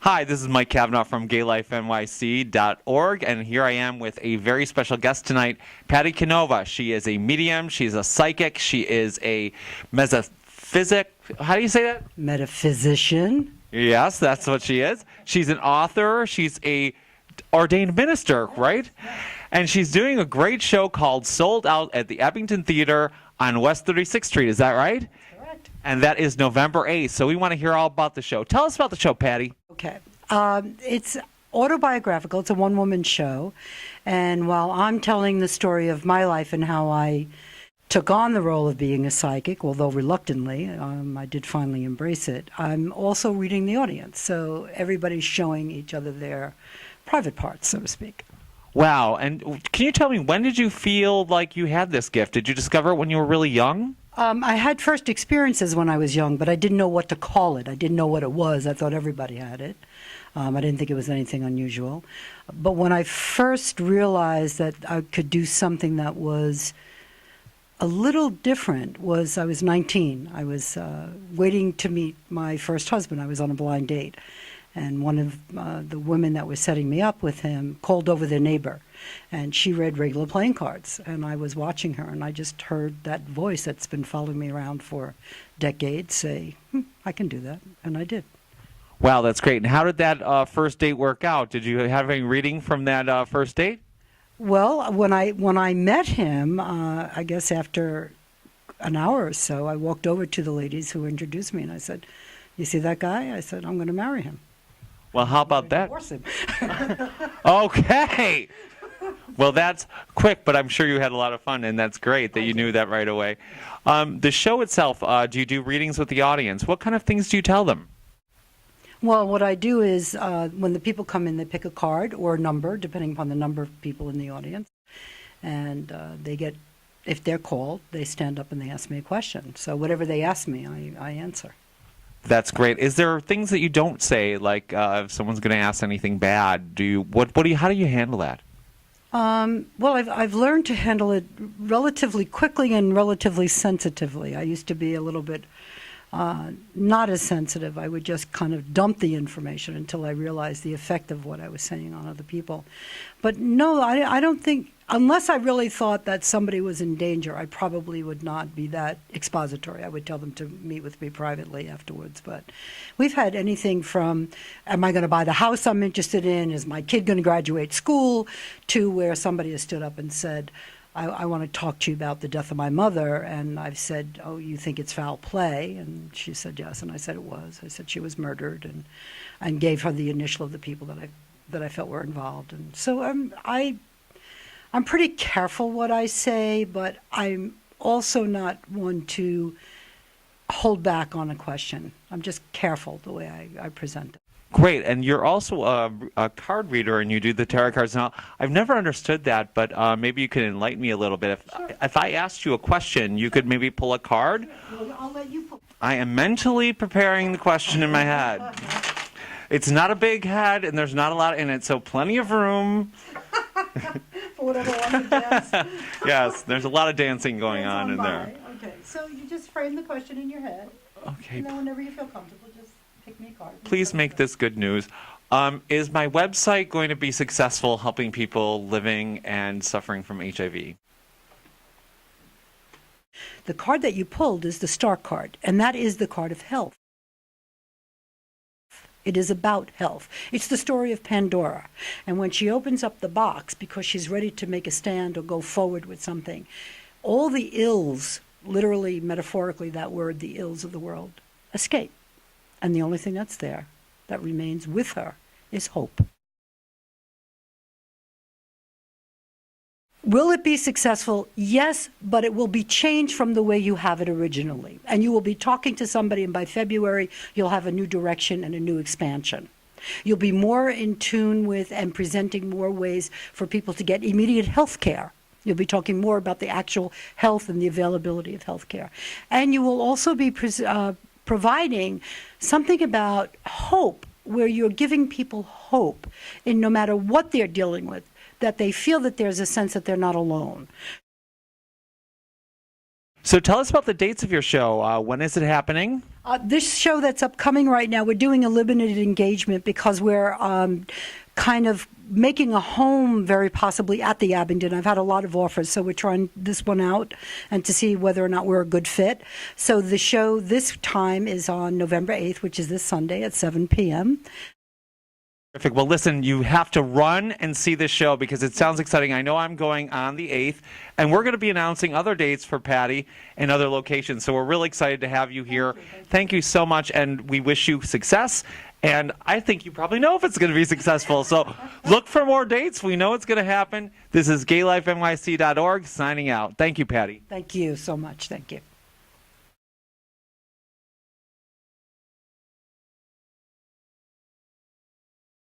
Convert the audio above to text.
Hi, this is Mike Kavanaugh from Gaylifenyc.org, and here I am with a very special guest tonight, Pattie Canova. She is a medium, she's a psychic, she is a metaphysic. How do you say that? Metaphysician. Yes, that's what she is. She's an author, she's a ordained minister, right? And she's doing a great show called Sold Out at the Eppington Theater on West 36th Street. Is that right? Correct. And that is November 8th. So we want to hear all about the show. Tell us about the show, Pattie. Okay. It's autobiographical. It's a one-woman show. And while I'm telling the story of my life and how I took on the role of being a psychic, although reluctantly, I did finally embrace it, I'm also reading the audience. So everybody's showing each other their private parts, so to speak. Wow. And can you tell me, when did you feel like you had this gift? Did you discover it when you were really young? I had first experiences when I was young, but I didn't know what to call it. I didn't know what it was. I thought everybody had it. I didn't think it was anything unusual. But when I first realized that I could do something that was a little different was I was 19. I was waiting to meet my first husband. I was on a blind date. And one of the women that was setting me up with him called over their neighbor. And she read regular playing cards. And I was watching her, and I just heard that voice that's been following me around for decades say, I can do that. And I did. Wow, that's great. And how did that first date work out? Did you have any reading from that first date? Well, when I met him, I guess after an hour or so, I walked over to the ladies who introduced me, and I said, you see that guy? I said, I'm going to marry him. Well, how about that? Divorce him. Okay. Well, that's quick, but I'm sure you had a lot of fun, and that's great that you knew that right away. The show itself, do you do readings with the audience? What kind of things do you tell them? Well, what I do is when the people come in, they pick a card or a number, depending upon the number of people in the audience. And they get, if they're called, they stand up and they ask me a question. So whatever they ask me, I answer. That's great. Is there things that you don't say, like if someone's going to ask anything bad? How do you handle that? Well, I've learned to handle it relatively quickly and relatively sensitively. I used to be a little bit not as sensitive. I would just kind of dump the information until I realized the effect of what I was saying on other people. But no, I don't think, unless I really thought that somebody was in danger, I probably would not be that expository. I would tell them to meet with me privately afterwards. But we've had anything from, am I going to buy the house I'm interested in? Is my kid going to graduate school? To where somebody has stood up and said, I want to talk to you about the death of my mother. And I've said, oh, you think it's foul play? And she said yes, and I said it was. I said she was murdered, and gave her the initial of the people that I felt were involved. And so I'm pretty careful what I say, but I'm also not one to hold back on a question. I'm just careful the way I present it. Great. And you're also a card reader, and you do the tarot cards. Now, I've never understood that, but maybe you could enlighten me a little bit. If I asked you a question, you could maybe pull a card? Well, I'll let you pull. I am mentally preparing the question in my head. It's not a big head, and there's not a lot in it, so plenty of room. For whatever one to dance. Yes, there's a lot of dancing going on in there. Okay, so you just frame the question in your head. Okay. And then whenever you feel comfortable, just pick me a card. Please make this good news. Is my website going to be successful helping people living and suffering from HIV? The card that you pulled is the Star card, and that is the card of health. It is about health. It's the story of Pandora. And when she opens up the box because she's ready to make a stand or go forward with something, all the ills, literally, metaphorically, that word, the ills of the world, escape. And the only thing that's there, that remains with her, is hope. Will it be successful? Yes, but it will be changed from the way you have it originally. And you will be talking to somebody, and by February, you'll have a new direction and a new expansion. You'll be more in tune with and presenting more ways for people to get immediate health care. You'll be talking more about the actual health and the availability of health care. And you will also be providing something about hope, where you're giving people hope in no matter what they're dealing with, that they feel that there's a sense that they're not alone. So tell us about the dates of your show. When is it happening? This show that's upcoming right now, we're doing a limited engagement because we're kind of making a home very possibly at the Abingdon. I've had a lot of offers, so we're trying this one out and to see whether or not we're a good fit. So the show this time is on November 8th, which is this Sunday at 7 p.m. Terrific. Well, listen, you have to run and see this show because it sounds exciting. I know I'm going on the 8th, and we're going to be announcing other dates for Pattie and other locations. So we're really excited to have you here. Thank you so much, and we wish you success. And I think you probably know if it's going to be successful. So look for more dates. We know it's going to happen. This is Gaylifenyc.org signing out. Thank you, Pattie. Thank you so much. Thank you.